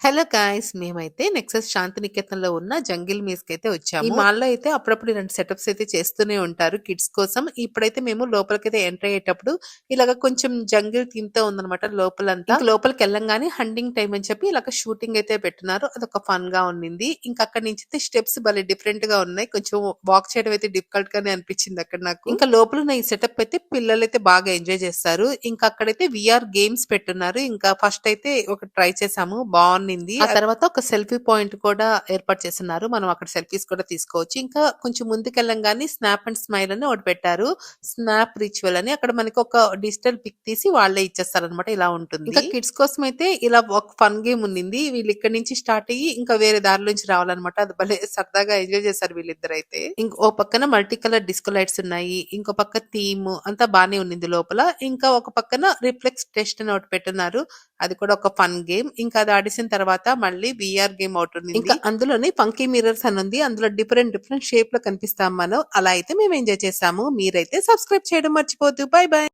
Hello guys! మేమైతే Nexus శాంతినికేతన్‌లో ఉన్న jungle మేజ్‌కైతే వచ్చాము. ఈ మాల్‌లో అయితే అప్పుడప్పుడు ఇలాంటి సెటప్స్ అయితే చేస్తూనే ఉంటారు కిడ్స్ కోసం. ఇప్పుడైతే మేము లోపలికైతే ఎంటర్ అయ్యేటప్పుడు ఇలాగ కొంచెం జంగిల్ థీమ్‌తో ఉందనమాట లోపలంతా. ఇంక లోపలికెళ్ళంగానే హంటింగ్ టైమ్ అని చెప్పి ఇలాగ షూటింగ్ అయితే పెట్టున్నారు. అదొక ఫన్‌గా ఉండింది. ఇంక అక్కడి నుంచైతే స్టెప్స్ భలే డిఫరెంట్‌గా ఉన్నాయి. కొంచెం వాక్ చేయడం అయితే డిఫికల్ట్‌గానే అనిపించింది అక్కడ నాకు. ఇంకా లోపలున్న ఈ సెటప్ అయితే పిల్లలైతే బాగా ఎంజాయ్ చేస్తారు. ఇంకా అక్కడైతే వీఆర్ గేమ్స్ పెట్టున్నారు. ఇంకా ఫస్ట్ అయితే ఒకటి ట్రై చేసాము. బావున్నింది. ఆ తర్వాత ఒక సెల్ఫీ పాయింట్ కూడా ఏర్పాటు చేసున్నారు. మనం అక్కడ సెల్ఫీస్ కూడా తీసుకోవచ్చు. ఇంకా కొంచెం ముందుకెళ్ళంగానే స్నాప్ అండ్ స్మైల్ అని ఒకటి పెట్టారు. స్నాప్ రిచువల్ అని అక్కడ మనకి ఒక డిజిటల్ పిక్ తీసి వాళ్ళే ఇచ్చేస్తారనమాట. ఇలా ఉంటుంది. ఇంకా కిడ్స్ కోసం అయితే ఇలా ఒక ఫన్ గేమ్ ఉండింది. వీళ్ళు ఇక్కడి నుంచి స్టార్ట్ అయ్యి ఇంకా వేరే దారి నుంచి రావాలన్నమాట. అది భలే సరదాగా ఎంజాయ్ చేశారు వీళ్ళిద్దరైతే. ఓ పక్కన మల్టీ కలర్ డిస్కో లైట్స్ ఉన్నాయి. ఇంకో పక్క థీమ్ అంతా బానే ఉన్నింది లోపల. ఇంకా ఒక పక్కన రిఫ్లెక్స్ టెస్ట్ అని ఒకటి పెట్టున్నారు. అది కూడా ఒక ఫన్ గేమ్. ఇంకా అది ఆడేసిన తర్వాత మళ్ళీ వీఆర్ గేమ్ ఒకటి ఉంది. ఇంకా అందులోనే ఫంకీ మిర్రర్స్ అని ఉంది. అందులో డిఫరెంట్ డిఫరెంట్ షేప్ లో కనిపిస్తాం మనం. అలా అయితే మేము ఎంజాయ్ చేసాము. మీరైతే సబ్స్క్రైబ్ చేయడం మర్చిపోద్దు. Bye by.